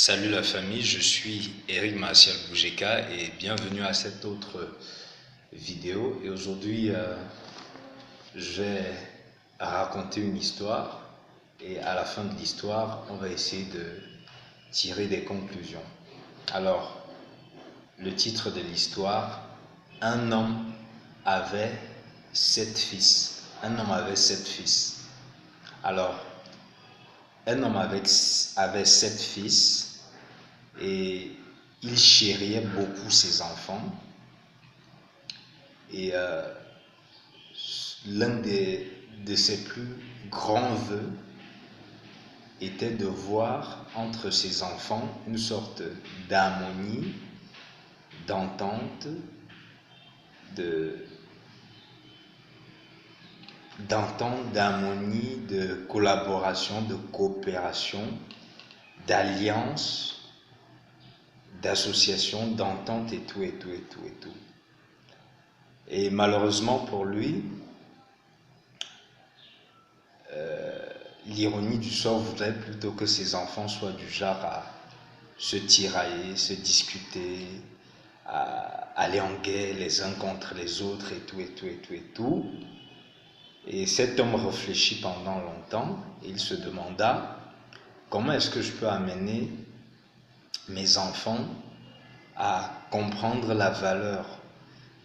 Salut la famille, je suis Eric Martial Boujeka et bienvenue à cette autre vidéo. Et aujourd'hui, je vais raconter une histoire et à la fin de l'histoire, on va essayer de tirer des conclusions. Alors, le titre de l'histoire, un homme avait 7 fils. Un homme avait 7 fils. Alors, un homme avait 7 fils et il chériait beaucoup ses enfants. Et l'un de ses plus grands vœux était de voir entre ses enfants une sorte d'harmonie, d'entente, d'harmonie, de collaboration, de coopération, d'alliance, d'association, d'entente et tout. Et malheureusement pour lui, l'ironie du sort voudrait plutôt que ses enfants soient du genre à se tirailler, se discuter, à aller en guerre les uns contre les autres et tout. Et cet homme réfléchit pendant longtemps et il se demanda comment est-ce que je peux amener mes enfants à comprendre la valeur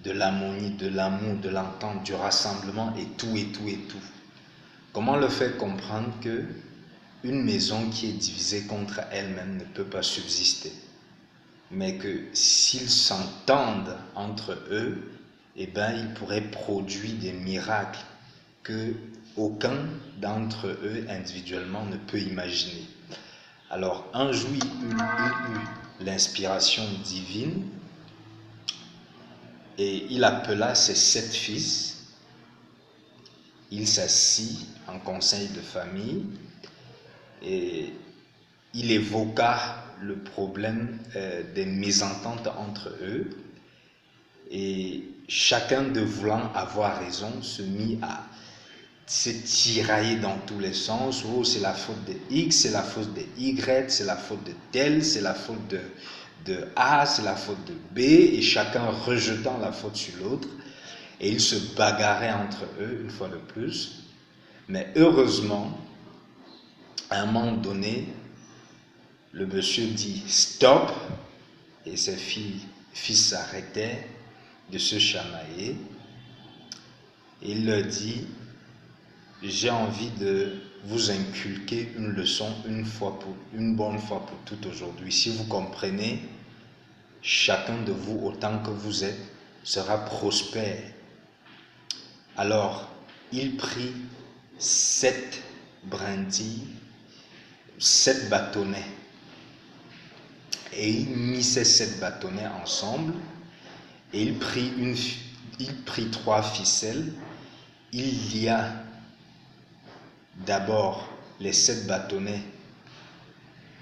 de l'harmonie, de l'amour, de l'entente, du rassemblement et tout. Comment leur faire comprendre que une maison qui est divisée contre elle-même ne peut pas subsister, mais que s'ils s'entendent entre eux, eh bien, ils pourraient produire des miracles que aucun d'entre eux individuellement ne peut imaginer. Alors, un jour, il eut l'inspiration divine et il appela ses 7 fils. Il s'assit en conseil de famille et il évoqua le problème des mésententes entre eux. Et chacun de voulant avoir raison se mit à se tirailler dans tous les sens. Oh, c'est la faute de X, c'est la faute de Y, c'est la faute de tel, c'est la faute de A, c'est la faute de B, et chacun rejetant la faute sur l'autre. Et ils se bagarraient entre eux une fois de plus. Mais heureusement, à un moment donné, le monsieur dit stop, et ses fils s'arrêtaient de se chamailler. Et il leur dit, j'ai envie de vous inculquer une leçon une bonne fois pour toutes aujourd'hui. Si vous comprenez, chacun de vous, autant que vous êtes, sera prospère. Alors, il prit 7 brindilles, 7 bâtonnets, et il mit ces 7 bâtonnets ensemble, et il prit 3 ficelles. Il lia d'abord les 7 bâtonnets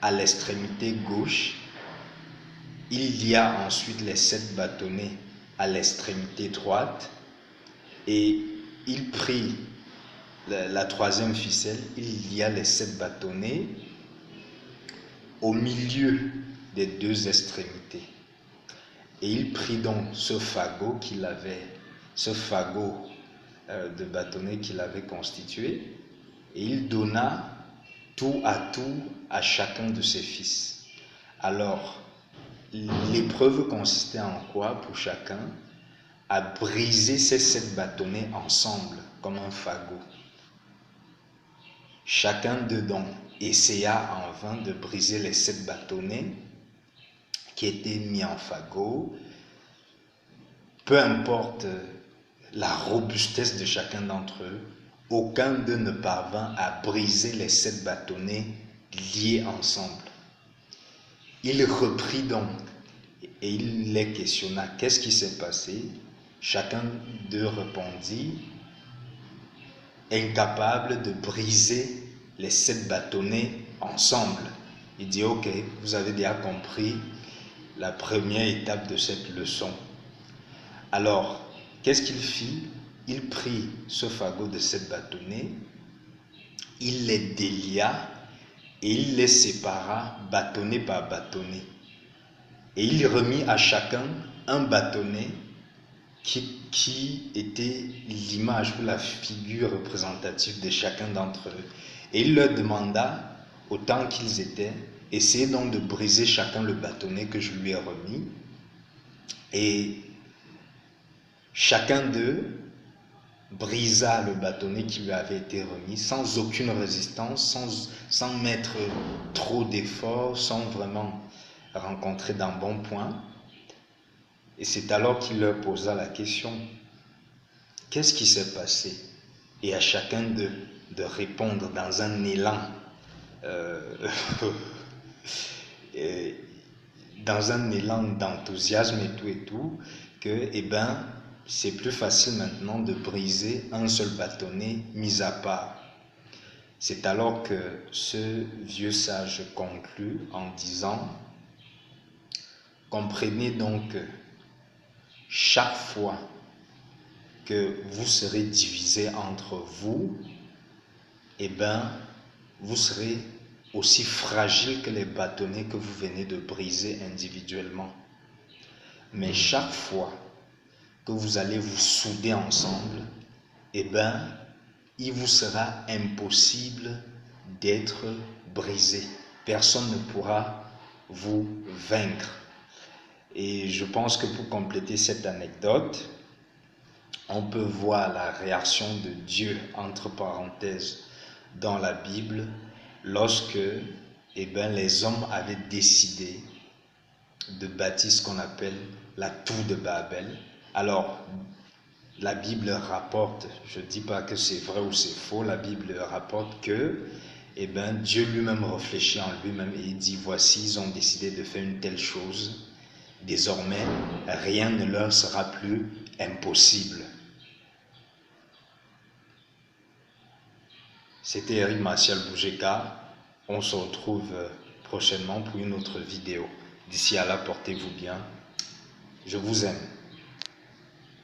à l'extrémité gauche, il lia ensuite les 7 bâtonnets à l'extrémité droite, et il prit la 3e ficelle, il lia les 7 bâtonnets au milieu des 2 extrémités. Et il prit donc ce fagot de bâtonnets qu'il avait constitué, et il donna tout à chacun de ses fils. Alors, l'épreuve consistait en quoi pour chacun? À briser ces 7 bâtonnets ensemble, comme un fagot. Chacun d'eux donc essaya en vain de briser les 7 bâtonnets qui étaient mis en fagot. Peu importe la robustesse de chacun d'entre eux, aucun d'eux ne parvint à briser les 7 bâtonnets liés ensemble. Il reprit donc et il les questionna. Qu'est-ce qui s'est passé? Chacun d'eux répondit, incapable de briser les 7 bâtonnets ensemble. Il dit, ok, vous avez déjà compris la première étape de cette leçon. Alors, qu'est-ce qu'il fit? Il prit ce fagot de 7 bâtonnets, il les délia et il les sépara bâtonnet par bâtonnet. Et il remit à chacun un bâtonnet qui était l'image ou la figure représentative de chacun d'entre eux. Et il leur demanda, autant qu'ils étaient, essayez donc de briser chacun le bâtonnet que je lui ai remis. Et chacun d'eux brisa le bâtonnet qui lui avait été remis sans aucune résistance, sans mettre trop d'efforts, sans vraiment rencontrer d'un bon point. Et c'est alors qu'il leur posa la question, qu'est-ce qui s'est passé? Et à chacun de répondre dans un élan, dans un élan d'enthousiasme et tout, que c'est plus facile maintenant de briser un seul bâtonnet mis à part. C'est alors que ce vieux sage conclut en disant, comprenez donc que chaque fois que vous serez divisé entre vous, vous serez aussi fragile que les bâtonnets que vous venez de briser individuellement. Mais chaque fois que vous allez vous souder ensemble, il vous sera impossible d'être brisé. Personne ne pourra vous vaincre. Et je pense que pour compléter cette anecdote, on peut voir la réaction de Dieu, entre parenthèses, dans la Bible, lorsque les hommes avaient décidé de bâtir ce qu'on appelle la tour de Babel. Alors, la Bible rapporte, je ne dis pas que c'est vrai ou c'est faux, la Bible rapporte que Dieu lui-même réfléchit en lui-même et il dit, voici, ils ont décidé de faire une telle chose. Désormais, rien ne leur sera plus impossible. C'était Eric Martial Boujeka. On se retrouve prochainement pour une autre vidéo. D'ici à là, portez-vous bien. Je vous aime.